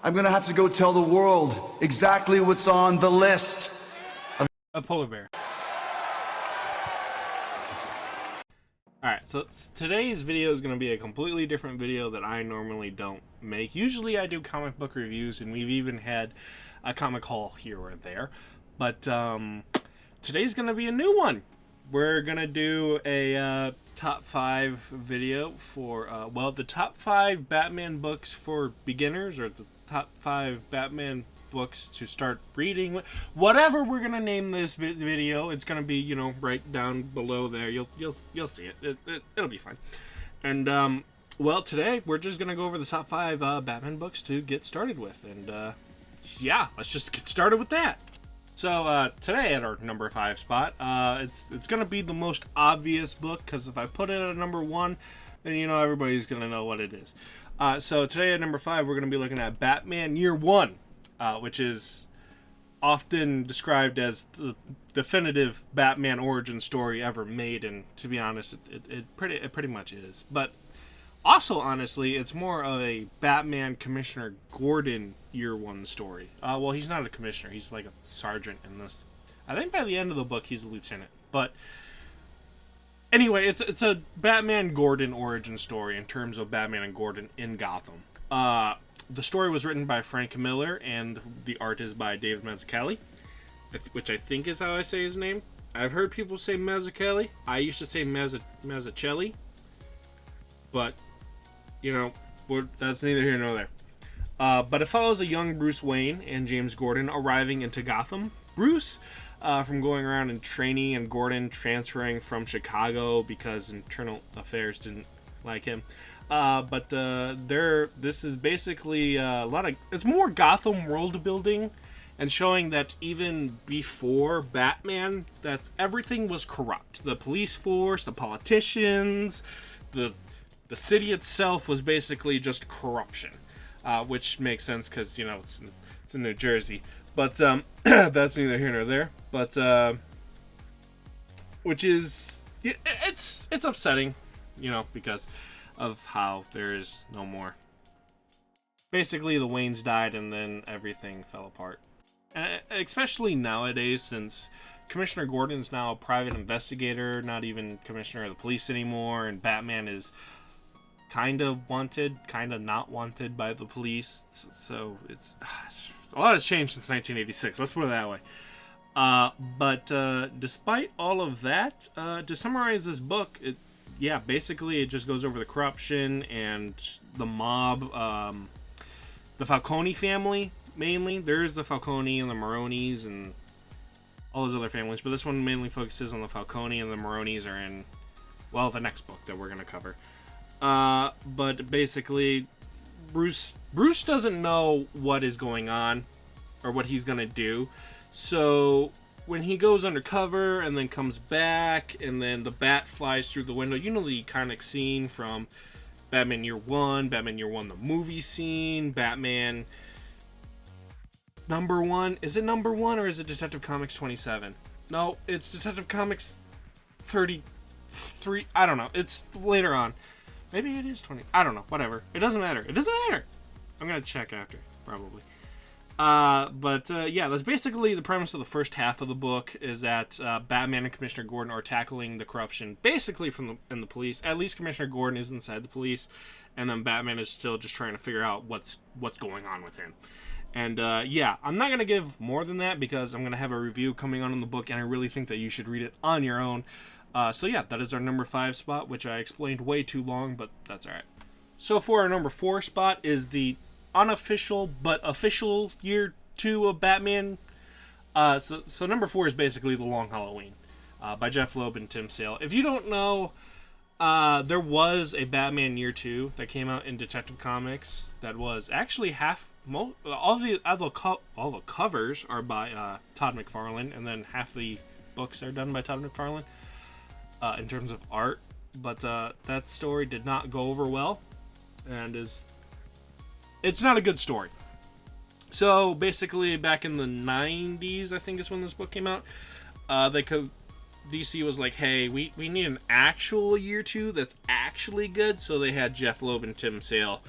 I'm gonna have to go tell the world exactly what's on the list. A polar bear. Alright, so today's video is going to be a completely different video that I normally don't make. Usually I do comic book reviews, and we've even had a comic haul here or there. But today's going to be a new one. We're going to do a top 5 video for, well, the top 5 Batman books for beginners, or the top 5 Batman books to start reading. Whatever we're gonna name this video, it's gonna be, you know, right down below there. You'll see it. It'll be fine. And well, today we're just gonna go over the top 5 Batman books to get started with. And yeah, let's just get started with that. So today at our number 5 spot, it's gonna be the most obvious book, because if I put it at number 1, then you know everybody's gonna know what it is. So today at number 5, we're gonna be looking at Batman Year One. Which is often described as the definitive Batman origin story ever made, and to be honest, it pretty much is. But also, honestly, it's more of a Batman Commissioner Gordon Year One story. Well, he's not a commissioner; he's like a sergeant in this. I think by the end of the book, he's a lieutenant. But anyway, it's a Batman Gordon origin story in terms of Batman and Gordon in Gotham. The story was written by Frank Miller, and the art is by David Mazzucchelli, which I think is how I say his name. I've heard people say Mazzucchelli. I used to say Mazzucchelli, but, you know, that's neither here nor there. But it follows a young Bruce Wayne and James Gordon arriving into Gotham. Bruce, from going around and training, and Gordon transferring from Chicago because internal affairs didn't like him. But this is basically it's more Gotham world building, and showing that even before Batman, that everything was corrupt. The police force, the politicians, the city itself was basically just corruption, which makes sense because, you know, it's in New Jersey. But that's neither here nor there. But which is it's upsetting, you know, because of how there is no more. Basically, the Waynes died, and then everything fell apart. Especially nowadays, since Commissioner Gordon is now a private investigator, not even commissioner of the police anymore, and Batman is kind of wanted, kind of not wanted by the police. So it's a lot has changed since 1986. Let's put it that way. But despite all of that, to summarize this book, yeah, basically it just goes over the corruption and the mob, the Falcone family, mainly. There's the Falcone and the Maronis and all those other families, but this one mainly focuses on the Falcone, and the Maronis are in, well, the next book that we're going to cover. But basically, Bruce doesn't know what is going on, or what he's going to do, so when he goes undercover and then comes back, and then the bat flies through the window, you know, the iconic scene from Batman Year One, the movie scene, Batman number 1. Is it number 1 or is it Detective Comics 27? No, it's Detective Comics 33. I don't know. It's later on. Maybe it is 20. I don't know. Whatever. It doesn't matter. I'm going to check after, probably. But yeah, that's basically the premise of the first half of the book, is that Batman and Commissioner Gordon are tackling the corruption basically from the police. At least Commissioner Gordon is inside the police, and then Batman is still just trying to figure out what's going on with him. And yeah, I'm not going to give more than that, because I'm going to have a review coming on in the book, and I really think that you should read it on your own. So yeah, that is our number 5 spot, which I explained way too long, but that's alright. So for our number 4 spot is the unofficial but official Year 2 of Batman. So number 4 is basically The Long Halloween, by Jeff Loeb and Tim Sale. If you don't know, there was a Batman Year 2 that came out in Detective Comics that was actually all the covers are by Todd McFarlane, and then half the books are done by Todd McFarlane in terms of art. But that story did not go over well, and it's not a good story. So basically, back in the 90s, I think is when this book came out, DC was like, hey, we need an actual Year 2 that's actually good. So they had Jeff Loeb and Tim Sale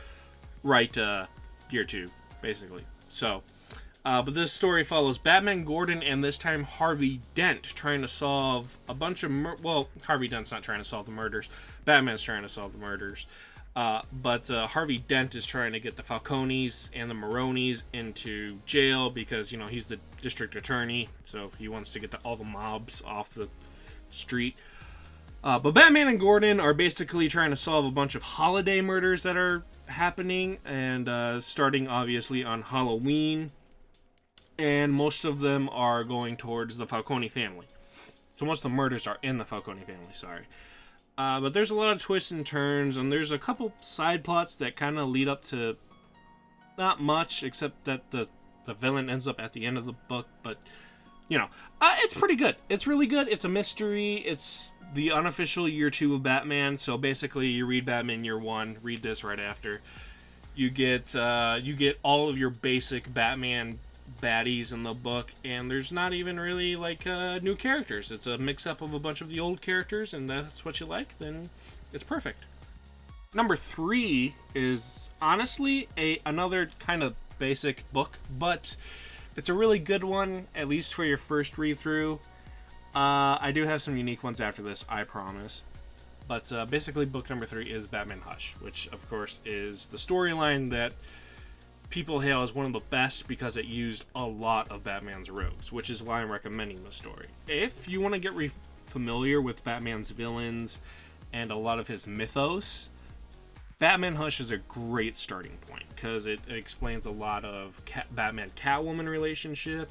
write Year 2 basically. So, but this story follows Batman, Gordon, and this time Harvey Dent trying to solve a bunch of well, Harvey Dent's not trying to solve the murders. Batman's trying to solve the murders. But Harvey Dent is trying to get the Falcones and the Maronis into jail because, you know, he's the district attorney, so he wants to get all the mobs off the street. But Batman and Gordon are basically trying to solve a bunch of holiday murders that are happening, and starting obviously on Halloween, and most of them are going towards the Falcone family. So most of the murders are in the Falcone family, sorry. But there's a lot of twists and turns, and there's a couple side plots that kind of lead up to not much, except that the villain ends up at the end of the book. But, you know, it's pretty good. It's really good. It's a mystery. It's the unofficial year 2 of Batman. So basically, you read Batman year 1, read this right after. You get all of your basic Batman baddies in the book, and there's not even really like new characters. It's a mix-up of a bunch of the old characters, and that's what you like, then it's perfect. Number 3 is honestly another kind of basic book, but it's a really good one, at least for your first read-through. I do have some unique ones after this, I promise. But basically, book number 3 is Batman Hush, which of course is the storyline that people hail as one of the best because it used a lot of Batman's rogues, which is why I'm recommending the story. If you want to get familiar with Batman's villains and a lot of his mythos, Batman Hush is a great starting point because it explains a lot of Batman-Catwoman relationship.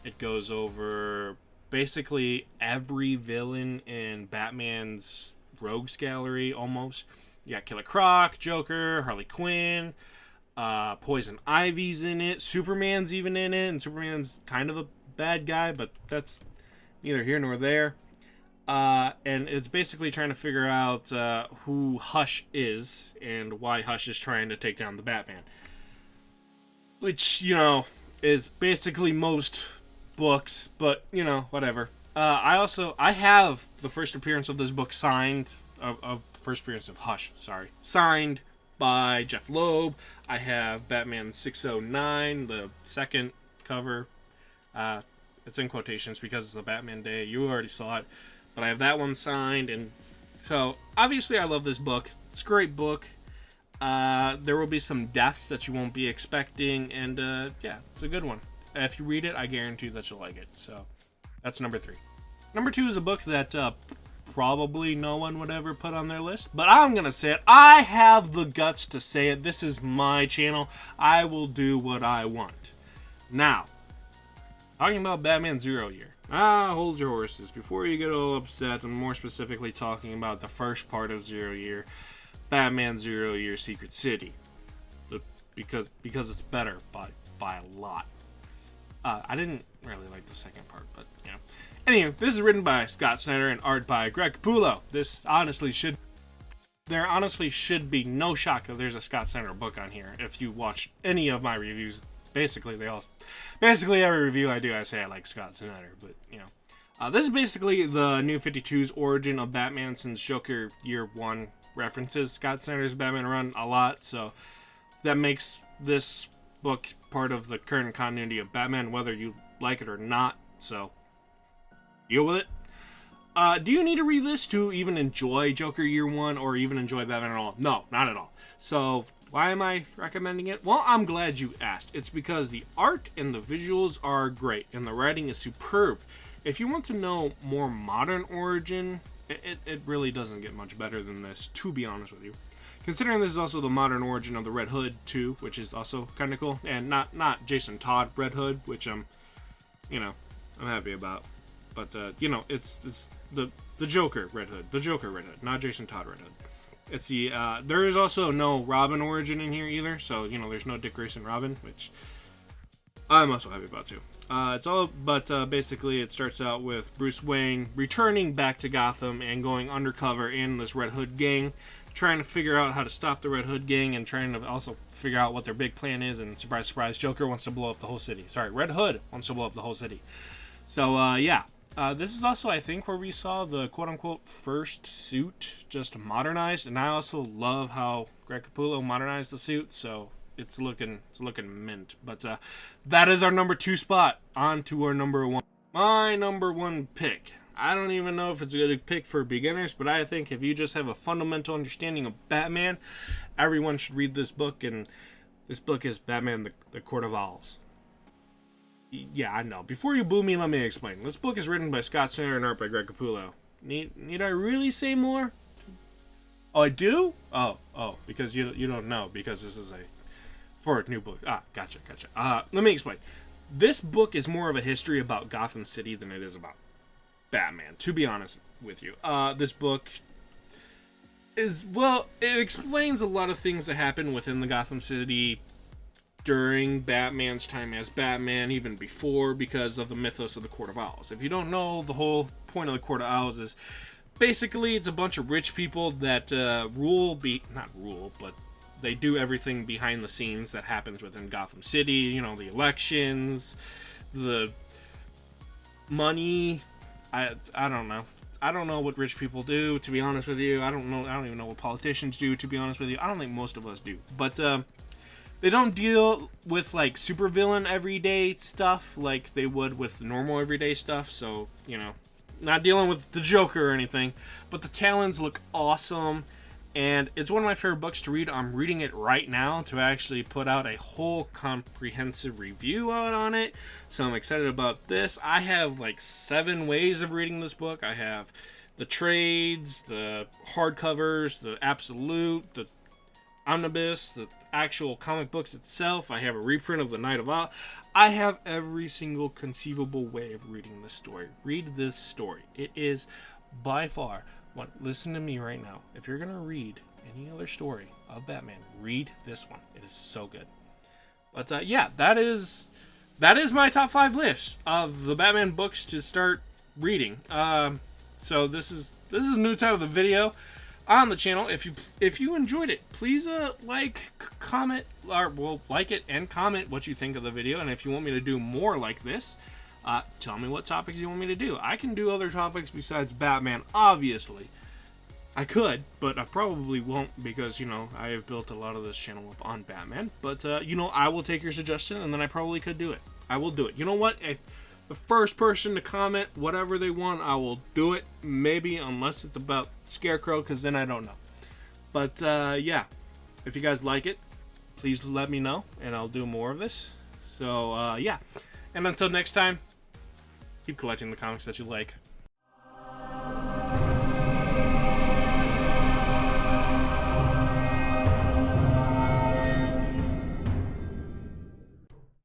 It goes over basically every villain in Batman's rogues gallery almost. You got Killer Croc, Joker, Harley Quinn, Poison Ivy's in it, Superman's even in it, and Superman's kind of a bad guy, but that's neither here nor there. And it's basically trying to figure out who Hush is and why Hush is trying to take down the Batman. Which, you know, is basically most books, but, you know, whatever. I have the first appearance of this book signed, first appearance of Hush, signed by Jeff Loeb. I have Batman 609, the second cover. It's in quotations because it's the Batman Day. You already saw it. But I have that one signed. And so, obviously, I love this book. It's a great book. There will be some deaths that you won't be expecting. And, yeah, it's a good one. If you read it, I guarantee that you'll like it. So, that's number 3. Number 2 is a book that probably no one would ever put on their list, but I'm gonna say it. I have the guts to say it. This is my channel. I will do what I want. Now, talking about Batman Zero Year. Hold your horses. Before you get all upset, I'm more specifically talking about the first part of Zero Year, Batman Zero Year Secret City. Because it's better by a lot. I didn't really like the second part, but, you know. Anyway, this is written by Scott Snyder and art by Greg Capullo. There honestly should be no shock that there's a Scott Snyder book on here. If you watch any of my reviews, basically every review I do, I say I like Scott Snyder. But, you know, this is basically the New 52's origin of Batman since Joker Year 1 references Scott Snyder's Batman run a lot. So that makes this book part of the current continuity of Batman, whether you like it or not. So deal with it. Do you need to read this to even enjoy Joker Year 1 or even enjoy Batman at all? No, not at all. So, why am I recommending it? Well, I'm glad you asked. It's because the art and the visuals are great, and the writing is superb. If you want to know more modern origin, it really doesn't get much better than this, to be honest with you. Considering this is also the modern origin of the Red Hood, too, which is also kind of cool. And not Jason Todd Red Hood, which I'm happy about. But, you know, it's the Joker Red Hood. The Joker Red Hood, not Jason Todd Red Hood. It's the, there is also no Robin origin in here either. So, you know, there's no Dick Grayson Robin, which I'm also happy about too. Basically it starts out with Bruce Wayne returning back to Gotham and going undercover in this Red Hood gang, trying to figure out how to stop the Red Hood gang and trying to also figure out what their big plan is. And surprise, surprise, Joker wants to blow up the whole city. Sorry, Red Hood wants to blow up the whole city. So, yeah. This is also, I think, where we saw the quote-unquote first suit just modernized, and I also love how Greg Capullo modernized the suit, so it's looking mint. But that is our number 2 spot. On to our number 1. My number 1 pick. I don't even know if it's a good pick for beginners, but I think if you just have a fundamental understanding of Batman, everyone should read this book, and this book is Batman the Court of Owls. Yeah, I know. Before you boo me, let me explain. This book is written by Scott Snyder and art by Greg Capullo. Need I really say more? Oh, I do? Oh, because you don't know, because this is for a new book. Gotcha. Let me explain. This book is more of a history about Gotham City than it is about Batman, to be honest with you. This book is, well, it explains a lot of things that happen within the Gotham City during Batman's time as Batman, even before, because of the mythos of the Court of Owls. If you don't know, the whole point of the Court of Owls is basically it's a bunch of rich people that not rule, but they do everything behind the scenes that happens within Gotham City. You know, the elections, the money. I don't know. I don't know what rich people do, to be honest with you. I don't even know what politicians do, to be honest with you. I don't think most of us do. But they don't deal with like supervillain everyday stuff like they would with normal everyday stuff. So, you know, not dealing with the Joker or anything. But the Talons look awesome. And it's one of my favorite books to read. I'm reading it right now to actually put out a whole comprehensive review out on it. So I'm excited about this. I have like 7 ways of reading this book. I have the trades, the hardcovers, the absolute, the omnibus, the actual comic books itself. I have a reprint of the Night of Oz. I have every single conceivable way of reading this story. Read this story. It is by far... Listen to me right now. If you're going to read any other story of Batman, read this one. It is so good. But yeah, that is my top 5 list of the Batman books to start reading. So this is a new type of the video on the channel. If you enjoyed it, please comment, like it and comment what you think of the video. And if you want me to do more like this, tell me what topics you want me to do. I can do other topics besides Batman, obviously. I could, but I probably won't because, you know, I have built a lot of this channel up on Batman. But, you know, I will take your suggestion, and then I probably could do it. I will do it. You know what? If the first person to comment whatever they want, I will do it. Maybe, unless it's about Scarecrow, because then I don't know. But, yeah. If you guys like it, please let me know, and I'll do more of this. So, yeah. And until next time, keep collecting the comics that you like.